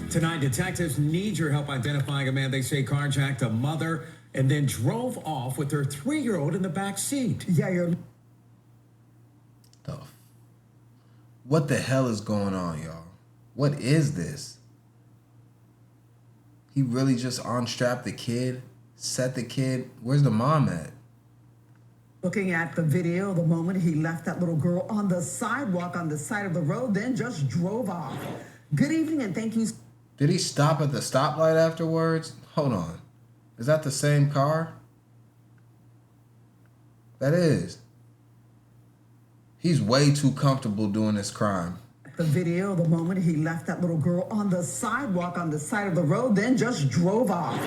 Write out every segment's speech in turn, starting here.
Tonight, detectives need your help identifying a man they say carjacked a mother and then drove off with her 3-year-old in the back seat. What the hell is going on, y'all? What is this? He really just unstrapped the kid, set the kid. Where's the mom at? Looking at the video, the moment he left that little girl on the sidewalk on the side of the road, then just drove off. Good evening and thank you. Did he stop at the stoplight afterwards? Hold on. Is that the same car? That is. He's way too comfortable doing this crime. The video, the moment he left that little girl on the sidewalk on the side of the road, then just drove off.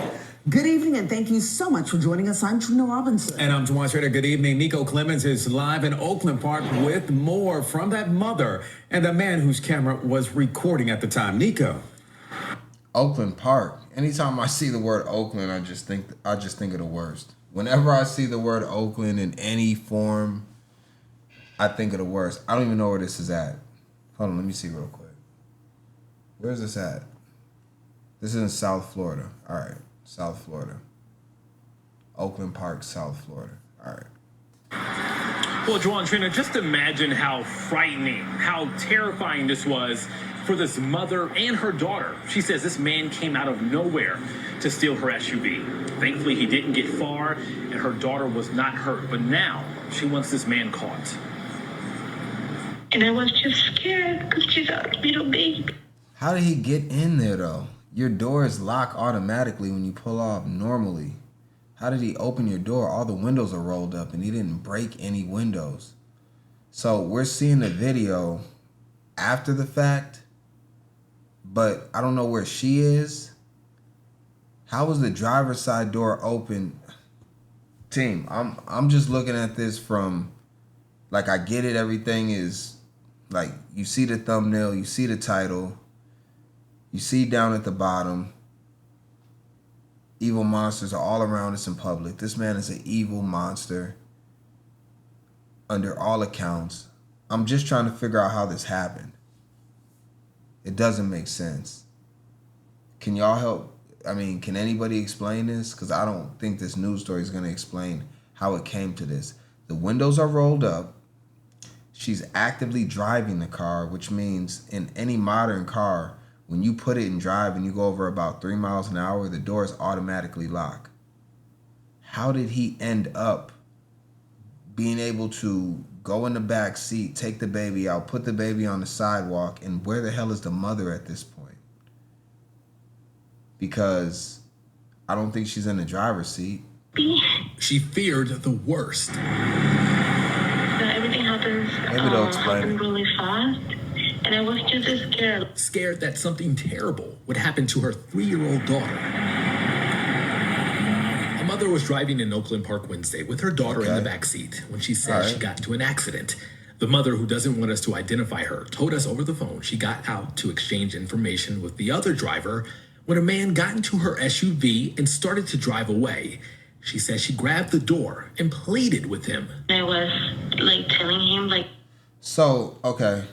Good evening and thank you so much for joining us. I'm Trina Robinson. And I'm Jawan Schrader. Good evening. Nico Clemens is live in Oakland Park with more from that mother and the man whose camera was recording at the time. Nico. Oakland Park. Anytime I see the word Oakland, I just think of the worst. Whenever I see the word Oakland in any form, I think of the worst. I don't even know where this is at. Hold on, let me see real quick. Where's this at? This is in South Florida. All right, South Florida. Oakland Park, South Florida. All right. Well, Juan, Trina, just imagine how frightening, how terrifying this was for this mother and her daughter. She says this man came out of nowhere to steal her SUV. Thankfully, he didn't get far, and her daughter was not hurt. But now, she wants this man caught. And I was just scared because she's a little baby. How did he get in there, though? Your doors lock automatically when you pull off normally. How did he open your door? All the windows are rolled up and he didn't break any windows. So we're seeing the video after the fact, but I don't know where she is. How was the driver's side door open? Team, I'm just looking at this from, like, I get it, everything is, like, you see the thumbnail, you see the title, you see down at the bottom, evil monsters are all around us in public. This man is an evil monster under all accounts. I'm just trying to figure out how this happened. It doesn't make sense. Can y'all help? I mean, can anybody explain this? Because I don't think this news story is going to explain how it came to this. The windows are rolled up. She's actively driving the car, which means in any modern car, when you put it in drive and you go over about 3 miles an hour, the doors automatically lock. How did he end up being able to go in the back seat, take the baby out, put the baby on the sidewalk, and where the hell is the mother at this point? Because I don't think she's in the driver's seat. She feared the worst. Everything happens really fast, and I was just scared. Scared that something terrible would happen to her 3-year-old daughter. A mother was driving in Oakland Park Wednesday with her daughter in the backseat when she said she got into an accident. The mother, who doesn't want us to identify her, told us over the phone she got out to exchange information with the other driver when a man got into her SUV and started to drive away. She says she grabbed the door and pleaded with him. I was like telling him like. So, okay.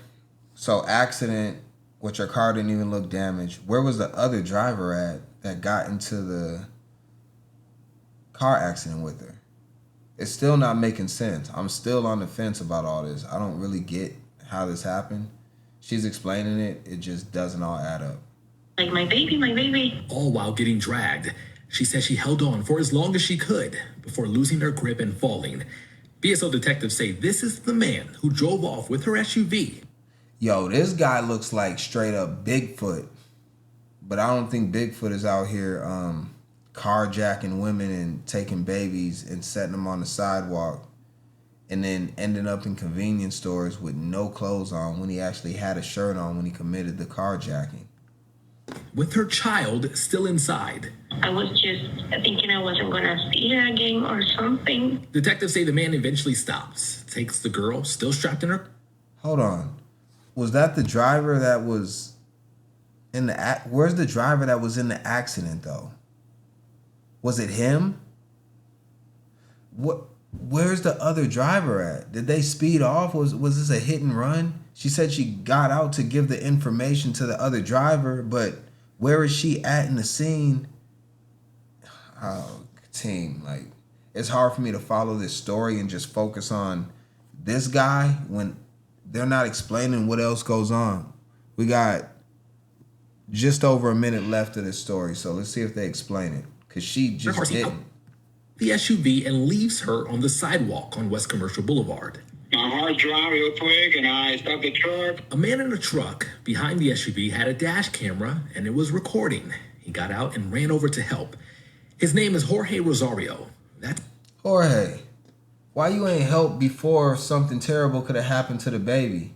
So accident, which her car didn't even look damaged. Where was the other driver at that got into the car accident with her? It's still not making sense. I'm still on the fence about all this. I don't really get how this happened. She's explaining it. It just doesn't all add up. Like, my baby. All while getting dragged. She says she held on for as long as she could before losing her grip and falling. BSO detectives say this is the man who drove off with her SUV. Yo, this guy looks like straight up Bigfoot. But I don't think Bigfoot is out here carjacking women and taking babies and setting them on the sidewalk and then ending up in convenience stores with no clothes on when he actually had a shirt on when he committed the carjacking. With her child still inside. I was just thinking I wasn't going to see her again or something. Detectives say the man eventually stops, takes the girl still strapped in her. Hold on. Was that the driver that was in the... Where's the driver that was in the accident, though? Was it him? Where's the other driver at? Did they speed off? Was this a hit and run? She said she got out to give the information to the other driver, but Where is she at in the scene? Oh, team, like, it's hard for me to follow this story and just focus on this guy when they're not explaining what else goes on. We got just over a minute left of this story, so let's see if they explain it, because she just didn't. The SUV and leaves her on the sidewalk on West Commercial Boulevard. My hard drive real quick, and I stopped the truck. A man in a truck behind the SUV had a dash camera, and it was recording. He got out and ran over to help. His name is Jorge Rosario. That's Jorge, why you ain't helped before something terrible could have happened to the baby?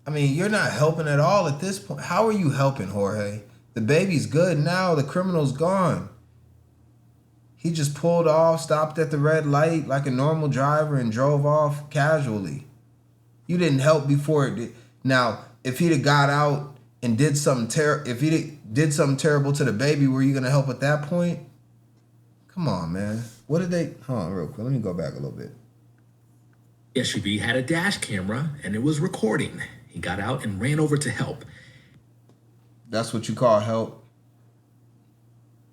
I mean, you're not helping at all at this point. How are you helping, Jorge? The baby's good now. The criminal's gone. He just pulled off, stopped at the red light like a normal driver, and drove off casually. You didn't help before it did. Now, if he'd have got out and did something did something terrible to the baby, were you gonna help at that point? Come on, man. What did they? Hold on, real quick. Let me go back a little bit. The SUV had a dash camera, and it was recording. He got out and ran over to help. That's what you call help?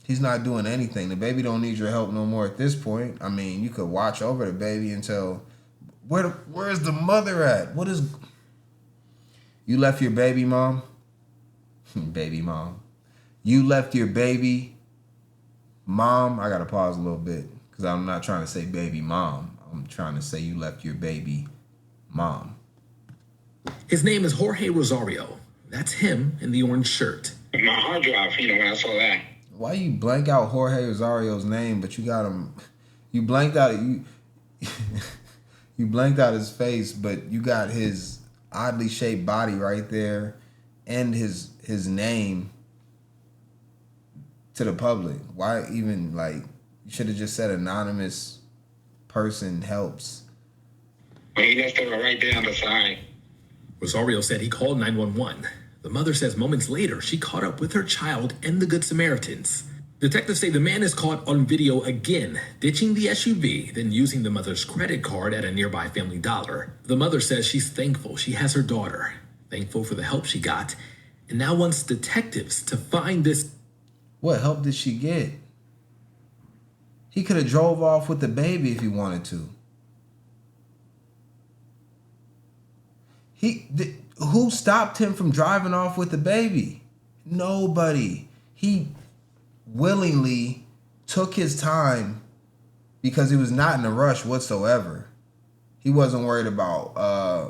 He's not doing anything. The baby don't need your help no more at this point. I mean, you could watch over the baby until... Where's the mother at? What is... You left your baby mom? Baby mom. You left your baby mom? I gotta pause a little bit because I'm not trying to say baby mom. I'm trying to say you left your baby mom. His name is Jorge Rosario. That's him in the orange shirt. My hard drive, when I saw that. Why you blank out Jorge Rosario's name, but you got him? You blanked out you blanked out his face, but you got his oddly shaped body right there, and his name to the public. Why even, like, you should have just said anonymous person helps. He just were right there on the side. Rosario said he called 911. The mother says moments later, she caught up with her child and the Good Samaritans. Detectives say the man is caught on video again, ditching the SUV, then using the mother's credit card at a nearby Family Dollar. The mother says she's thankful she has her daughter, thankful for the help she got, and now wants detectives to find this. What help did she get? He could have drove off with the baby if he wanted to. Who stopped him from driving off with the baby? Nobody. He willingly took his time because he was not in a rush whatsoever. He wasn't worried about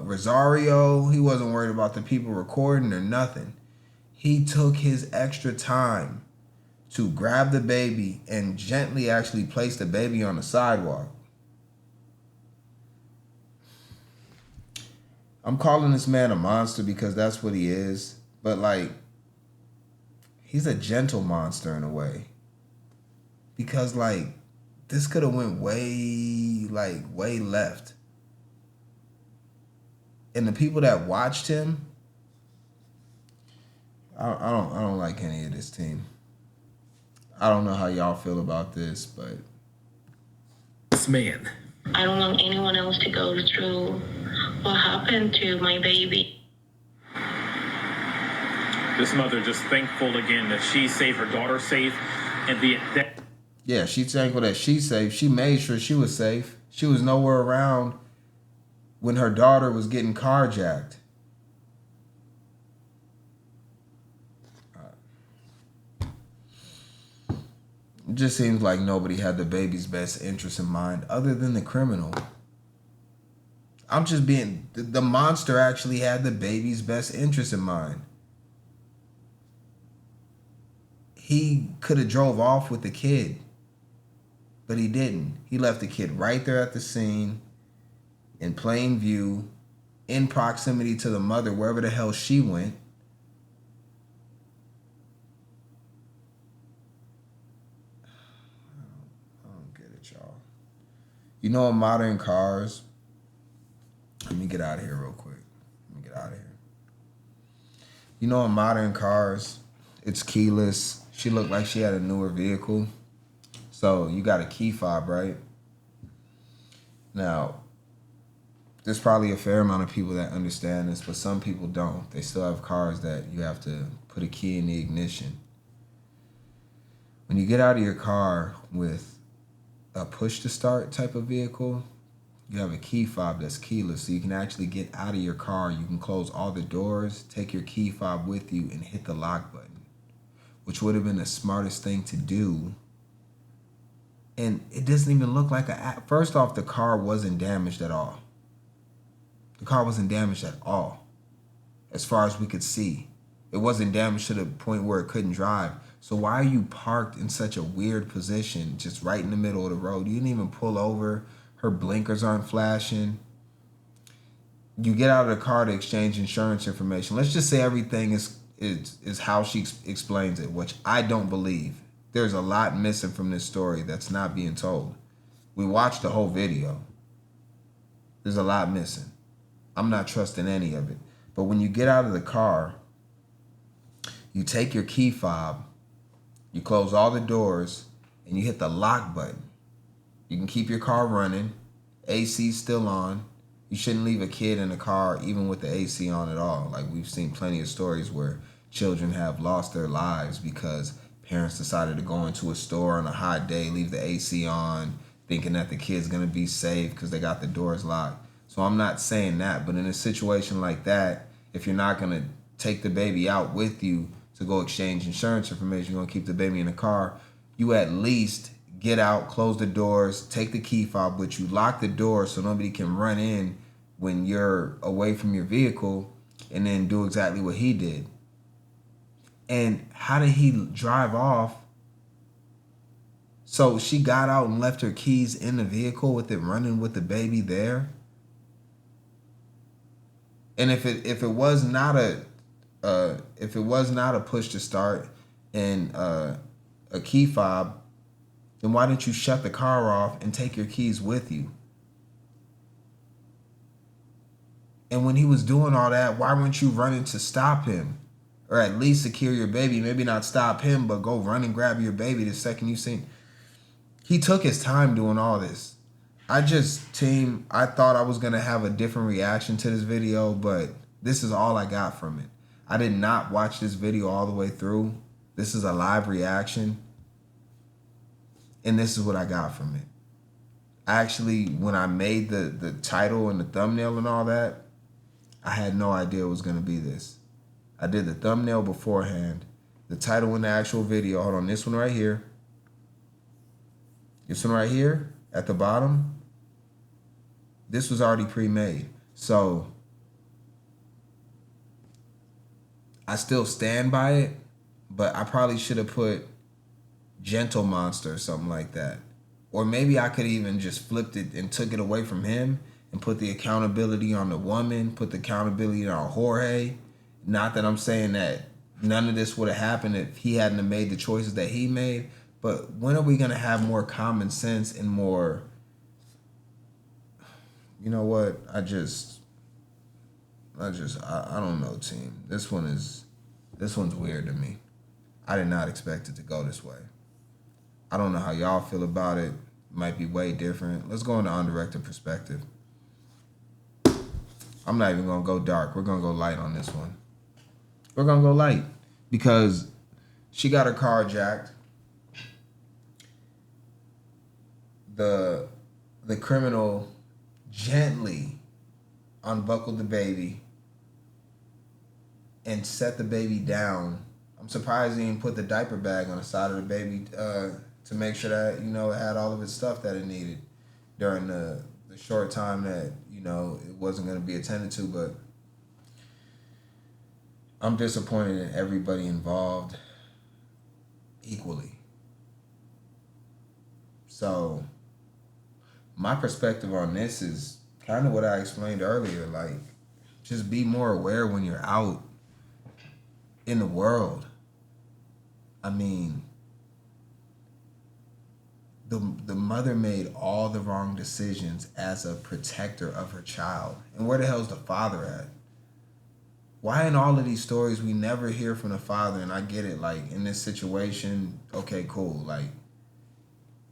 Rosario. He wasn't worried about the people recording or nothing. He took his extra time to grab the baby and gently actually place the baby on the sidewalk. I'm calling this man a monster because that's what he is. But, like, he's a gentle monster in a way. Because, like, this could have went way left. And the people that watched him, I don't like any of this team. I don't know how y'all feel about this, but... This man. I don't want anyone else to go through what happened to my baby. This mother just thankful again that she saved her daughter safe, and yeah, she's thankful that she's safe. She made sure she was safe. She was nowhere around when her daughter was getting carjacked. It just seems like nobody had the baby's best interest in mind other than the criminal. I'm just being... The monster actually had the baby's best interest in mind. He could have drove off with the kid, but he didn't. He left the kid right there at the scene, in plain view, in proximity to the mother, wherever the hell she went. I don't get it, y'all. You know, in modern cars... Let me get out of here real quick. You know, in modern cars, it's keyless. She looked like she had a newer vehicle. So you got a key fob, right? Now, there's probably a fair amount of people that understand this, but some people don't. They still have cars that you have to put a key in the ignition. When you get out of your car with a push-to-start type of vehicle, you have a key fob that's keyless, so you can actually get out of your car. You can close all the doors, take your key fob with you, and hit the lock button, which would have been the smartest thing to do. And it doesn't even look like first off, the car wasn't damaged at all. The car wasn't damaged at all, as far as we could see. It wasn't damaged to the point where it couldn't drive. So why are you parked in such a weird position, just right in the middle of the road? You didn't even pull over. Her blinkers aren't flashing. You get out of the car to exchange insurance information. Let's just say everything is how she explains it, which I don't believe. There's a lot missing from this story that's not being told. We watched the whole video. There's a lot missing. I'm not trusting any of it. But when you get out of the car, you take your key fob, you close all the doors, and you hit the lock button. You can keep your car running. AC's still on. You shouldn't leave a kid in a car even with the AC on at all. Like, we've seen plenty of stories where children have lost their lives because parents decided to go into a store on a hot day, leave the AC on, thinking that the kid's gonna be safe because they got the doors locked. So I'm not saying that, but in a situation like that, if you're not gonna take the baby out with you to go exchange insurance information, you're gonna keep the baby in the car, you at least get out, close the doors, take the key fob with you, lock the door so nobody can run in when you're away from your vehicle, and then do exactly what he did. And how did he drive off? So she got out and left her keys in the vehicle with it running with the baby there. And if it was not a push to start and a key fob, then why didn't you shut the car off and take your keys with you? And when he was doing all that, why weren't you running to stop him? Or at least secure your baby? Maybe not stop him, but go run and grab your baby the second you seen. He took his time doing all this. I thought I was going to have a different reaction to this video, but this is all I got from it. I did not watch this video all the way through. This is a live reaction. And this is what I got from it. Actually, when I made the title and the thumbnail and all that, I had no idea it was going to be this. I did the thumbnail beforehand, the title in the actual video. Hold on, this one right here. This one right here at the bottom. This was already pre-made. So I still stand by it, but I probably should have put Gentle Monster or something like that. Or maybe I could even just flipped it and took it away from him and put the accountability on the woman, put the accountability on Jorge. Not that I'm saying that none of this would have happened if he hadn't have made the choices that he made, but when are we going to have more common sense and more, you know what, I don't know, team. This one's weird to me. I did not expect it to go this way. I don't know how y'all feel about it. It might be way different. Let's go into undirected perspective. I'm not even going to go dark. We're going to go light on this one. We're going to go light because she got her car jacked. The criminal gently unbuckled the baby and set the baby down. I'm surprised he didn't put the diaper bag on the side of the baby to make sure that, it had all of its stuff that it needed during the short time that, it wasn't going to be attended to. But I'm disappointed in everybody involved equally. So my perspective on this is kind of what I explained earlier. Like, just be more aware when you're out in the world. I mean, the mother made all the wrong decisions as a protector of her child. And where the hell's the father at? Why in all of these stories we never hear from the father? And I get it, like, in this situation, okay, cool. Like,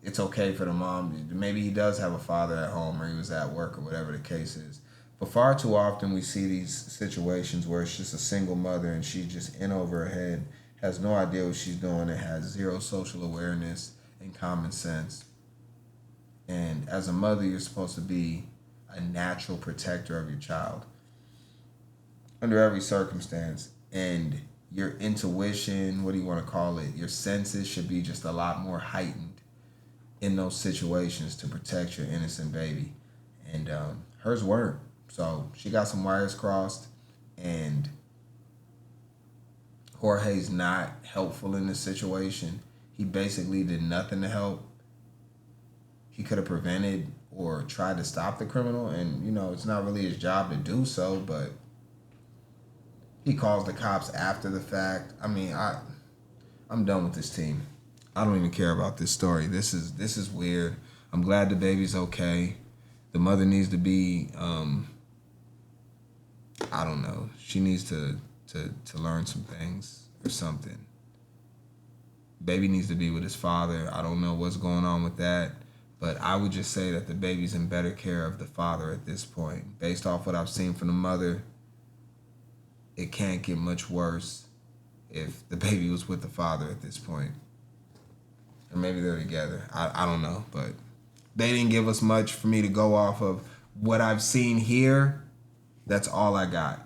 it's okay for the mom. Maybe he does have a father at home or he was at work or whatever the case is. But far too often we see these situations where it's just a single mother and she's just in over her head, has no idea what she's doing, and has zero social awareness and common sense. And as a mother, you're supposed to be a natural protector of your child under every circumstance. And your intuition, what do you want to call it, your senses should be just a lot more heightened in those situations to protect your innocent baby. And hers weren't. So she got some wires crossed, and Jorge's not helpful in this situation. He basically did nothing to help. He could have prevented or tried to stop the criminal, and, you know, it's not really his job to do so, but he calls the cops after the fact. I mean, I'm done with this team. I don't even care about this story. This is weird. I'm glad the baby's okay. The mother needs to be, I don't know. She needs to learn some things or something. Baby needs to be with his father. I don't know what's going on with that, but I would just say that the baby's in better care of the father at this point. Based off what I've seen from the mother, it can't get much worse if the baby was with the father at this point. Or maybe they're together. I don't know, but they didn't give us much for me to go off of. What I've seen here, that's all I got.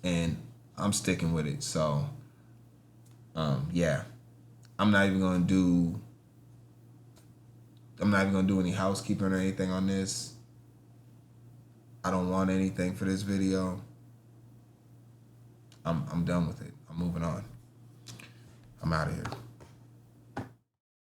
And I'm sticking with it. So, yeah. I'm not even gonna do any housekeeping or anything on this. I don't want anything for this video. I'm done with it. I'm moving on. I'm out of here.